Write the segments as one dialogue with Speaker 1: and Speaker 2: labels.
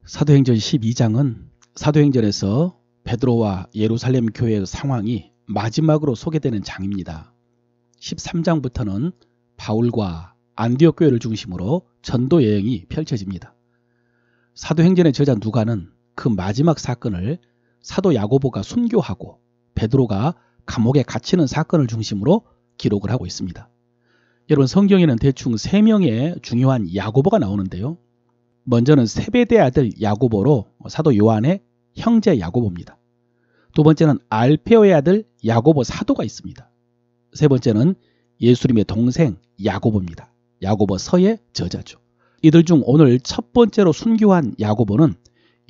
Speaker 1: 사도행전 12장은 사도행전에서 베드로와 예루살렘 교회의 상황이 마지막으로 소개되는 장입니다. 13장부터는 바울과 안디옥 교회를 중심으로 전도 여행이 펼쳐집니다. 사도행전의 저자 누가는 그 마지막 사건을 사도 야고보가 순교하고 베드로가 감옥에 갇히는 사건을 중심으로 기록을 하고 있습니다. 여러분, 성경에는 대충 3명의 중요한 야고보가 나오는데요. 먼저는 세베대 아들 야고보로 사도 요한의 형제 야고보입니다. 두 번째는 알페오의 아들 야고보 사도가 있습니다. 세 번째는 예수님의 동생 야고보입니다. 야고보서의 저자죠. 이들 중 오늘 첫 번째로 순교한 야고보는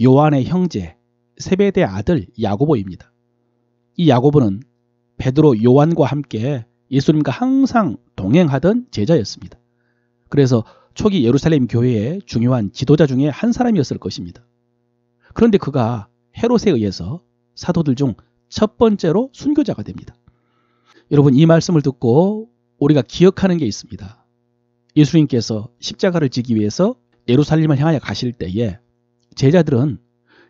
Speaker 1: 요한의 형제 세베대 아들 야고보입니다. 이 야고보는 베드로, 요한과 함께 예수님과 항상 동행하던 제자였습니다. 그래서 초기 예루살렘 교회의 중요한 지도자 중에 한 사람이었을 것입니다. 그런데 그가 헤롯에 의해서 사도들 중 첫 번째로 순교자가 됩니다. 여러분, 이 말씀을 듣고 우리가 기억하는 게 있습니다. 예수님께서 십자가를 지기 위해서 예루살렘을 향하여 가실 때에 제자들은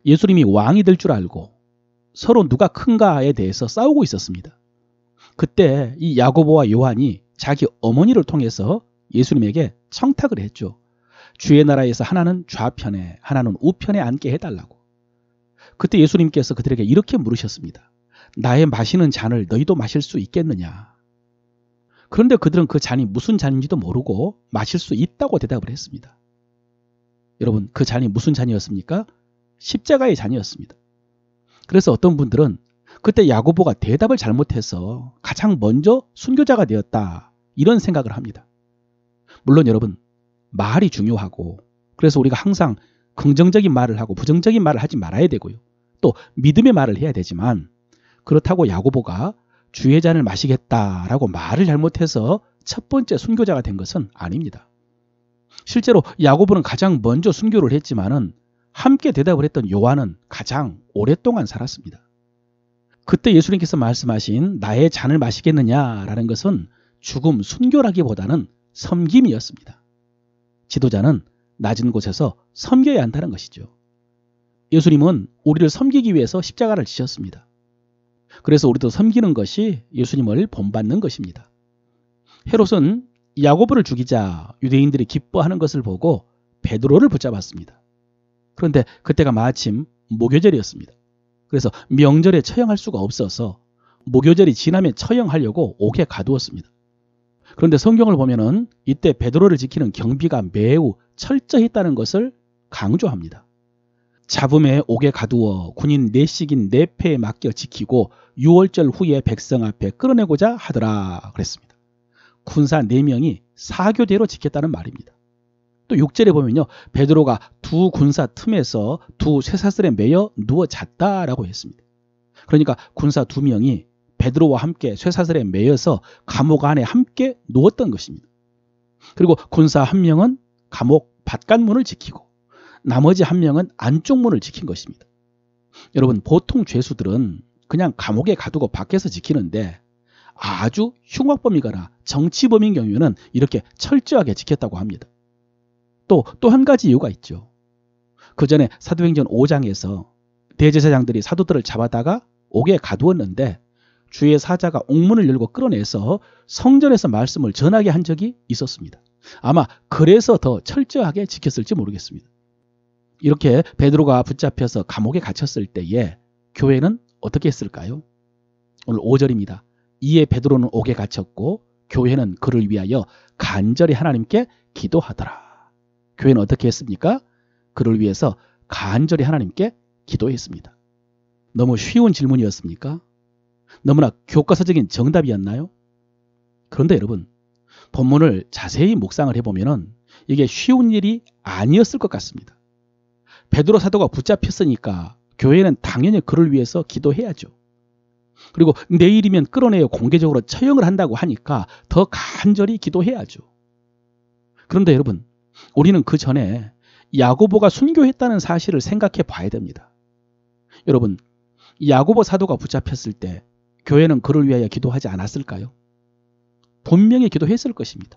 Speaker 1: 예수님이 왕이 될 줄 알고 서로 누가 큰가에 대해서 싸우고 있었습니다. 그때 이 야고보와 요한이 자기 어머니를 통해서 예수님에게 청탁을 했죠. 주의 나라에서 하나는 좌편에 하나는 우편에 앉게 해달라고. 그때 예수님께서 그들에게 이렇게 물으셨습니다. 나의 마시는 잔을 너희도 마실 수 있겠느냐? 그런데 그들은 그 잔이 무슨 잔인지도 모르고 마실 수 있다고 대답을 했습니다. 여러분, 그 잔이 무슨 잔이었습니까? 십자가의 잔이었습니다. 그래서 어떤 분들은 그때 야고보가 대답을 잘못해서 가장 먼저 순교자가 되었다, 이런 생각을 합니다. 물론 여러분, 말이 중요하고 그래서 우리가 항상 긍정적인 말을 하고 부정적인 말을 하지 말아야 되고요. 또 믿음의 말을 해야 되지만 그렇다고 야고보가 주의 잔을 마시겠다라고 말을 잘못해서 첫 번째 순교자가 된 것은 아닙니다. 실제로 야고보는 가장 먼저 순교를 했지만은 함께 대답을 했던 요한은 가장 오랫동안 살았습니다. 그때 예수님께서 말씀하신 나의 잔을 마시겠느냐라는 것은 죽음, 순교라기보다는 섬김이었습니다. 지도자는 낮은 곳에서 섬겨야 한다는 것이죠. 예수님은 우리를 섬기기 위해서 십자가를 지셨습니다. 그래서 우리도 섬기는 것이 예수님을 본받는 것입니다. 헤롯은 야고보를 죽이자 유대인들이 기뻐하는 것을 보고 베드로를 붙잡았습니다. 그런데 그때가 마침 목요절이었습니다. 그래서 명절에 처형할 수가 없어서 목요절이 지나면 처형하려고 옥에 가두었습니다. 그런데 성경을 보면은 이때 베드로를 지키는 경비가 매우 철저했다는 것을 강조합니다. 잡음에 옥에 가두어 군인 4씩인 4패에 맡겨 지키고 6월절 후에 백성 앞에 끌어내고자 하더라 그랬습니다. 군사 4명이 사교대로 지켰다는 말입니다. 또 6절에 보면요, 베드로가 두 군사 틈에서 두 쇠사슬에 매여 누워 잤다라고 했습니다. 그러니까 군사 2명이 베드로와 함께 쇠사슬에 매여서 감옥 안에 함께 누웠던 것입니다. 그리고 군사 1명은 감옥 바깥문을 지키고 나머지 1명은 안쪽 문을 지킨 것입니다. 여러분, 보통 죄수들은 그냥 감옥에 가두고 밖에서 지키는데 아주 흉악범이거나 정치범인 경우에는 이렇게 철저하게 지켰다고 합니다. 또 한 가지 이유가 있죠. 그 전에 사도행전 5장에서 대제사장들이 사도들을 잡아다가 옥에 가두었는데 주의 사자가 옥문을 열고 끌어내서 성전에서 말씀을 전하게 한 적이 있었습니다. 아마 그래서 더 철저하게 지켰을지 모르겠습니다. 이렇게 베드로가 붙잡혀서 감옥에 갇혔을 때에 교회는 어떻게 했을까요? 오늘 5절입니다. 이에 베드로는 옥에 갇혔고 교회는 그를 위하여 간절히 하나님께 기도하더라. 교회는 어떻게 했습니까? 그를 위해서 간절히 하나님께 기도했습니다. 너무 쉬운 질문이었습니까? 너무나 교과서적인 정답이었나요? 그런데 여러분, 본문을 자세히 묵상을 해보면 이게 쉬운 일이 아니었을 것 같습니다. 베드로 사도가 붙잡혔으니까 교회는 당연히 그를 위해서 기도해야죠. 그리고 내일이면 끌어내어 공개적으로 처형을 한다고 하니까 더 간절히 기도해야죠. 그런데 여러분, 우리는 그 전에 야고보가 순교했다는 사실을 생각해 봐야 됩니다. 여러분, 야고보 사도가 붙잡혔을 때 교회는 그를 위하여 기도하지 않았을까요? 분명히 기도했을 것입니다.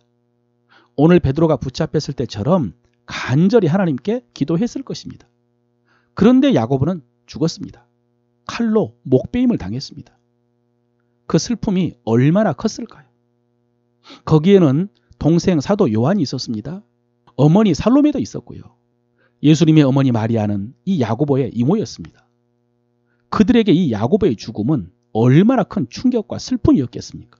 Speaker 1: 오늘 베드로가 붙잡혔을 때처럼 간절히 하나님께 기도했을 것입니다. 그런데 야고보는 죽었습니다. 칼로 목베임을 당했습니다. 그 슬픔이 얼마나 컸을까요? 거기에는 동생 사도 요한이 있었습니다. 어머니 살로메도 있었고요. 예수님의 어머니 마리아는 이 야고보의 이모였습니다. 그들에게 이 야고보의 죽음은 얼마나 큰 충격과 슬픔이었겠습니까?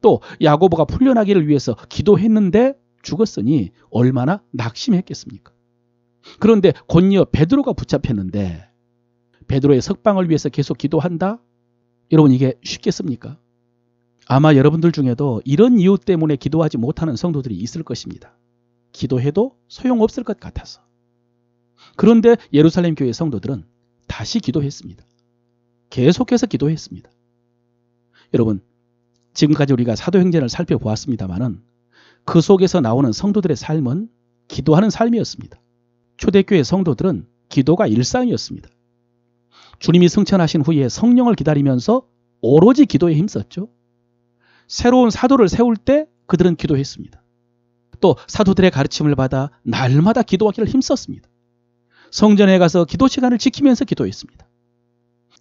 Speaker 1: 또 야고보가 풀려나기를 위해서 기도했는데 죽었으니 얼마나 낙심했겠습니까? 그런데 곧이어 베드로가 붙잡혔는데 베드로의 석방을 위해서 계속 기도한다? 여러분, 이게 쉽겠습니까? 아마 여러분들 중에도 이런 이유 때문에 기도하지 못하는 성도들이 있을 것입니다. 기도해도 소용없을 것 같아서. 그런데 예루살렘 교회 성도들은 다시 기도했습니다. 계속해서 기도했습니다. 여러분, 지금까지 우리가 사도행전을 살펴보았습니다마는 그 속에서 나오는 성도들의 삶은 기도하는 삶이었습니다. 초대교회 성도들은 기도가 일상이었습니다. 주님이 승천하신 후에 성령을 기다리면서 오로지 기도에 힘썼죠. 새로운 사도를 세울 때 그들은 기도했습니다. 또 사도들의 가르침을 받아 날마다 기도하기를 힘썼습니다. 성전에 가서 기도 시간을 지키면서 기도했습니다.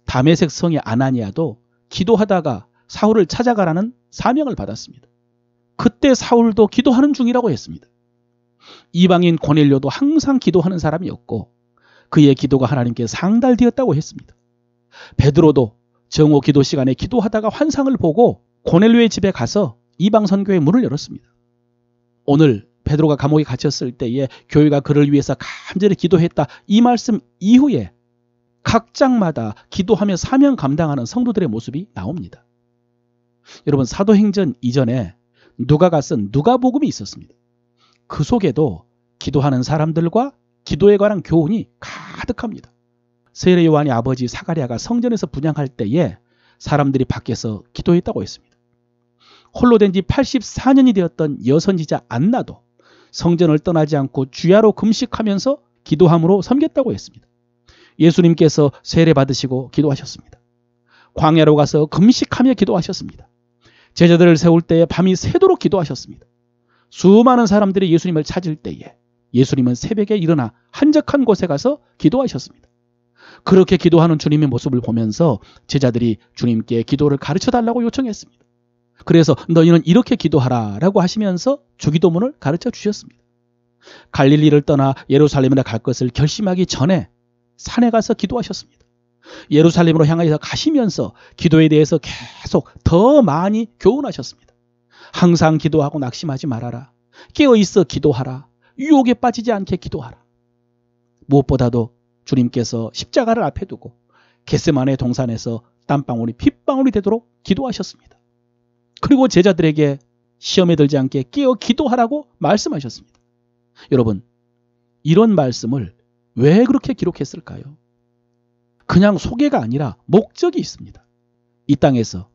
Speaker 1: 다메섹 성의 아나니아도 기도하다가 사울을 찾아가라는 사명을 받았습니다. 그때 사울도 기도하는 중이라고 했습니다. 이방인 고넬료도 항상 기도하는 사람이었고 그의 기도가 하나님께 상달되었다고 했습니다. 베드로도 정오 기도 시간에 기도하다가 환상을 보고 고넬료의 집에 가서 이방 선교의 문을 열었습니다. 오늘 베드로가 감옥에 갇혔을 때에 교회가 그를 위해서 간절히 기도했다. 이 말씀 이후에 각 장마다 기도하며 사명 감당하는 성도들의 모습이 나옵니다. 여러분, 사도행전 이전에 누가가 쓴 누가복음이 있었습니다. 그 속에도 기도하는 사람들과 기도에 관한 교훈이 가득합니다. 세례 요한의 아버지 사가랴가 성전에서 분향할 때에 사람들이 밖에서 기도했다고 했습니다. 홀로 된 지 84년이 되었던 여선지자 안나도 성전을 떠나지 않고 주야로 금식하면서 기도함으로 섬겼다고 했습니다. 예수님께서 세례 받으시고 기도하셨습니다. 광야로 가서 금식하며 기도하셨습니다. 제자들을 세울 때에 밤이 새도록 기도하셨습니다. 수많은 사람들이 예수님을 찾을 때에 예수님은 새벽에 일어나 한적한 곳에 가서 기도하셨습니다. 그렇게 기도하는 주님의 모습을 보면서 제자들이 주님께 기도를 가르쳐달라고 요청했습니다. 그래서 너희는 이렇게 기도하라 라고 하시면서 주기도문을 가르쳐 주셨습니다. 갈릴리를 떠나 예루살렘으로 갈 것을 결심하기 전에 산에 가서 기도하셨습니다. 예루살렘으로 향하여서 가시면서 기도에 대해서 계속 더 많이 교훈하셨습니다. 항상 기도하고 낙심하지 말아라. 깨어있어 기도하라. 유혹에 빠지지 않게 기도하라. 무엇보다도 주님께서 십자가를 앞에 두고 겟세마네 동산에서 땀방울이 핏방울이 되도록 기도하셨습니다. 그리고 제자들에게 시험에 들지 않게 깨어 기도하라고 말씀하셨습니다. 여러분, 이런 말씀을 왜 그렇게 기록했을까요? 그냥 소개가 아니라 목적이 있습니다. 이 땅에서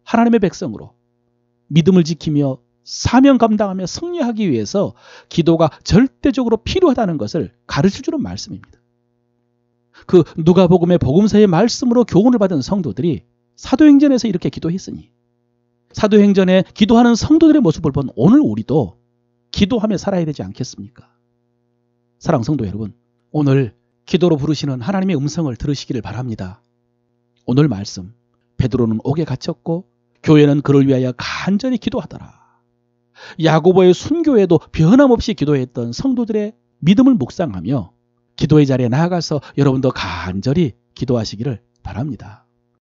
Speaker 1: 하나님의 백성으로 믿음을 지키며 사명 감당하며 승리하기 위해서 기도가 절대적으로 필요하다는 것을 가르쳐주는 말씀입니다. 그 누가복음의 복음서의 말씀으로 교훈을 받은 성도들이 사도행전에서 이렇게 기도했으니 사도행전에 기도하는 성도들의 모습을 본 오늘 우리도 기도하며 살아야 되지 않겠습니까? 사랑하는 성도 여러분, 오늘 기도로 부르시는 하나님의 음성을 들으시기를 바랍니다. 오늘 말씀, 베드로는 옥에 갇혔고 교회는 그를 위하여 간절히 기도하더라. 야고보의 순교에도 변함없이 기도했던 성도들의 믿음을 묵상하며 기도의 자리에 나아가서 여러분도 간절히 기도하시기를 바랍니다.